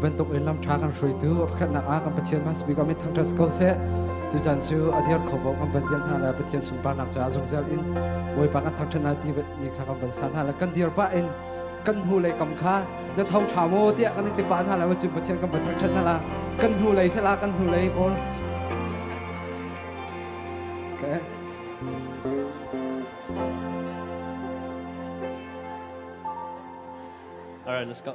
bên tục in làm tra kan shui tu khát na a kan pathian mas bi kamit thang tas ko se tu jan chu adiar khobo kan ban diam hala pathian sum pa nak cha jong zel in boy pa kan thang thana ti mi kha kan ban san hala kan dir pa in kan hu lei kam kha na thau tha mo ti kan ti pa hala ma chu pathian kan ban thang thana la kan hu lei se la kan hu lei pol okay All right, let's go.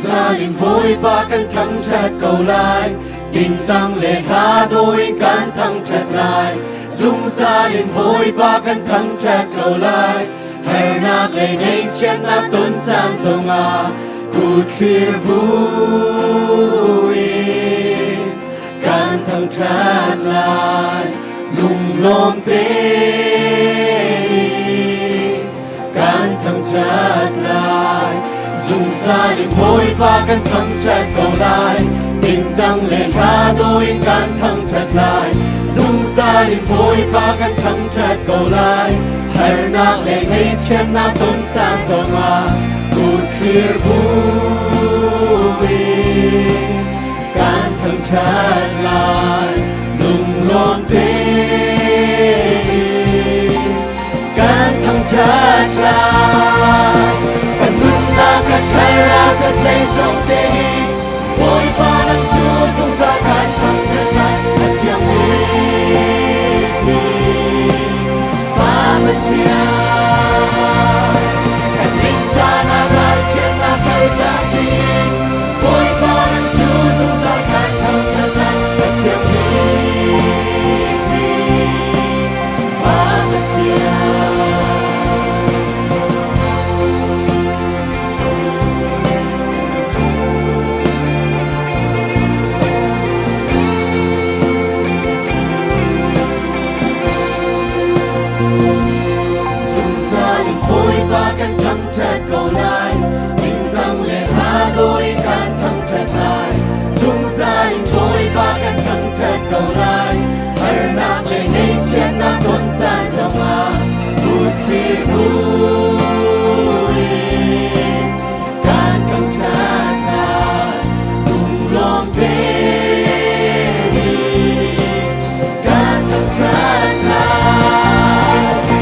Gia đình vui ba căn thắng chặt cầu lại tình tăng lệ ra đôi căn thắng chặt lại dung gia đình vui ba căn thắng chặt cầu lại hãy nát lệ này chết nát tôn chan sông à cụ chia vui căn thắng chặt lại lùng lom tê căn thắng chặt lại dùng gia đình vui ba căn thắng chặt cầu lại tình tăng lệ ra đôi căn thắng chặt lại dùng gia đình vui ba căn thắng chặt cầu lại hãy nát lệ ngay chết nát tôn chan sông à cụ chia vui căn thắng chặt lại lùng lom tê căn thắng chặt lại cả trái ra cả dây dòng tê ôi ba năm chúa dùng ra cả thằng chân lại cả chiang đi ba mươi chia cả ninh ra na ra chiang na cây ta đi ôi ba năm chúa dùng ra cả thằng chân lại cả chiang đi ba mươi chia căn thắng chặt cầu lại tình tăng lệ ra đôi căn thắng chặt lại dung gia đình thôi ba căn thắng chặt cầu lại hãy nát lệ ngay chết nát tôn chan sông à vui thì vui căn thắng chặt lại cùng lòng tê căn thắng chặt lại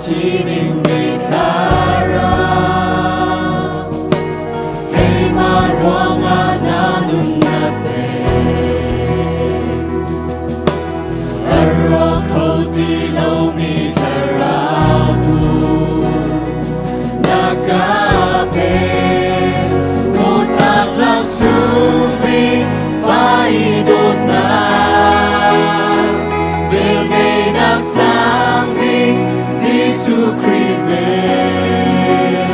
chỉ định người tha ra cây mà roa ngã na nun na pe arro khâu ti lâu mi tha ra ku na ca pe cô tak lang su mi pai đột na về ngày nắng sáng mi Giêsu Christ về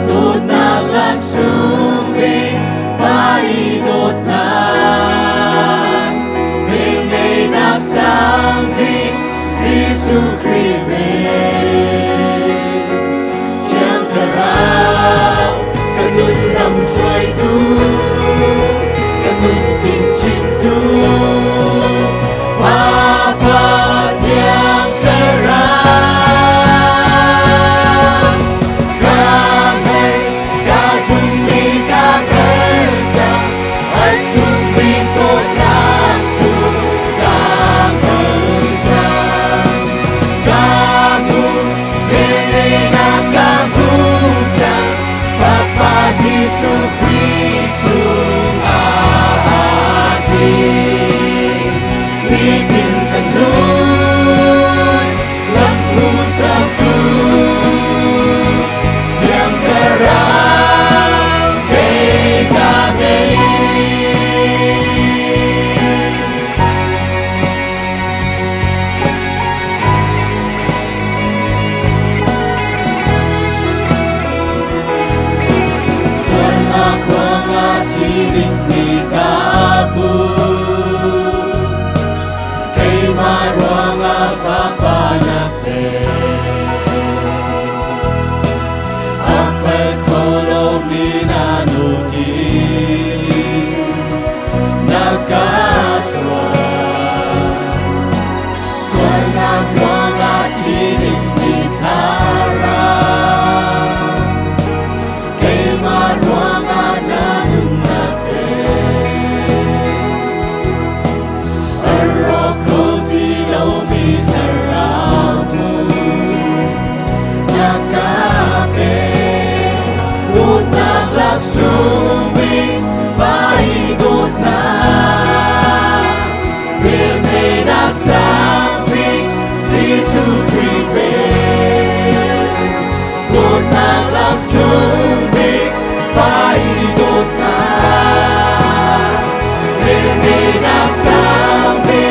đột nạc lạc xuống mi pai đột nạc về ngày nắng sáng mi Giêsu Christ về chẳng cả rao cả nun lầm xoay tu cả nun phim chim tu và và chẳng cả rao cả ngày cả dung mi cả bên chẳng ai sung mi tốt lạc sung cả bên chẳng cả mu về ngày na cả mu chẳng pháp ba Giêsu Christ sung a đi đi tìm cần núi lắm mu sa tu chẳng cả rao cây ca ngày xuân na khoa nga chỉ định mi ca bu cây mà roa nga pháp ba na pe apel kholo mi na nu ni na ca xoa xuân na roa nga chỉ định mi tha ra cây mà roa nga na nun na pe arro khâu ti lâu mi tha ra mu na ca pe đột nạc lạc xuống mi pai đột nạc về ngày nạc sáng mi Giêsu Christ về đột nạc lạc xuống mi pai đột nạc về ngày nạc sáng mi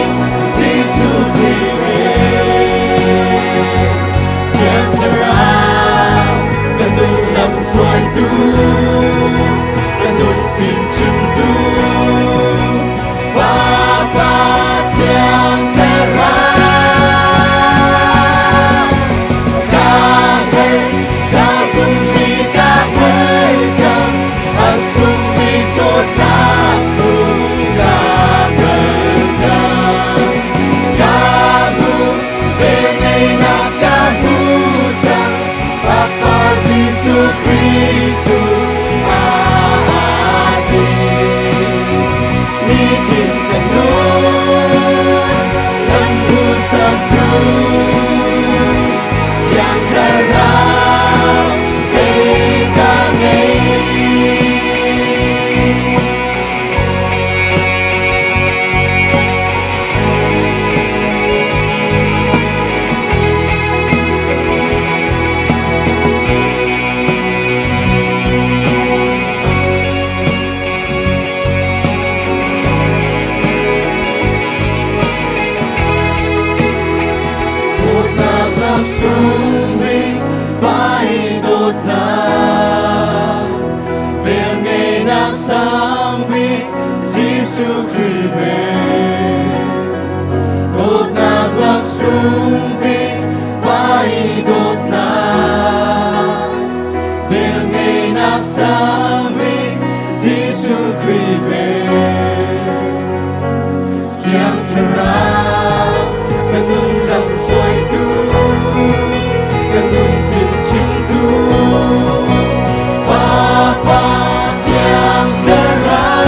Giêsu Christ về chẳng thể rao cả nun lầm xoay tu cả nun phim chim tu và chẳng thể rao cả ngày cả dung mi cả ngày chẳng ở sung mi tốt tác sung cả ngày chẳng cả mu về ngày na cả mu chẳng pháp ba Giêsu Christ a đi ni tìm cần núi lắm mu sa tu chẳng thể rao cây ca ngày đột nạc lạc xuống mi pai đột nạc về ngày nạc sáng mi Giêsu Christ về đột nạc lạc xuống mi pai đột nạc về ngày nạc sáng mi Giêsu Christ về chẳng thể rao cả nun lầm xoay tu cả nun phim chim tu và chẳng thể rao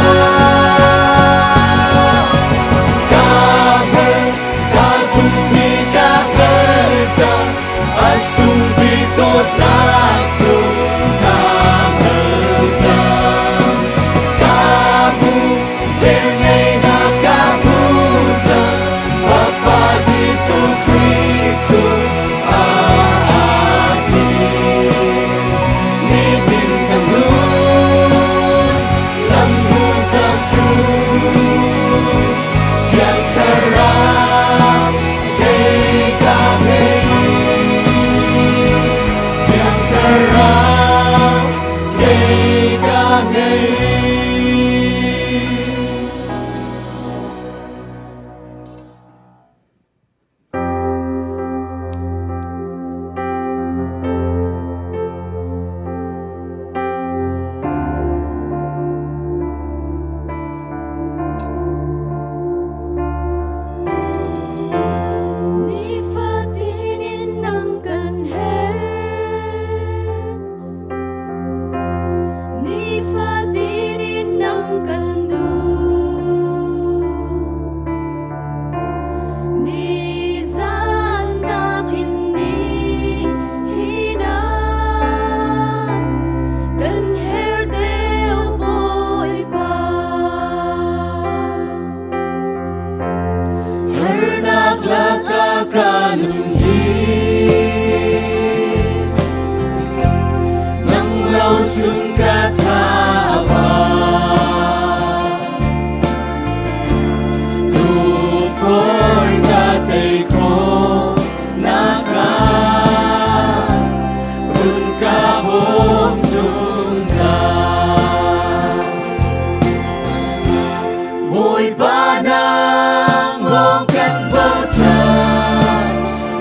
mỗi ba nàng lòng cánh bao trời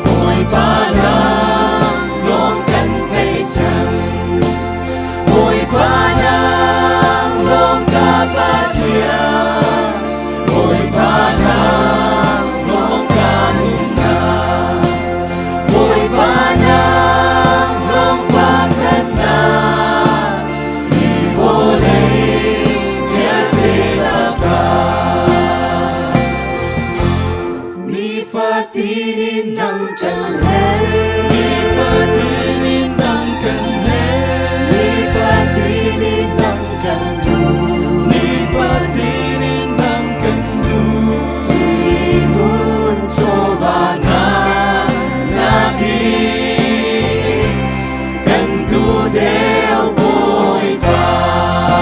mỗi ba nàng lòng cánh thấy chẳng mỗi ba nàng lòng cả ba chia mỗi ba nàng lòng cả nung na mỗi ba nàng lòng ba khăn na đi vô lấy nhớ thế là cả ni fa ti ni nang cần hết ni fa ti ni nang cần hết ni fa ti ni nang cần đủ ni fa ti ni nang cần đủ si muốn cho và na đi cần đủ đeo bồi bàn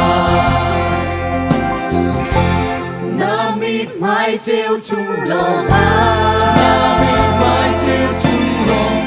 na mít mái treo chung lòng ai na mít mái treo chung lòng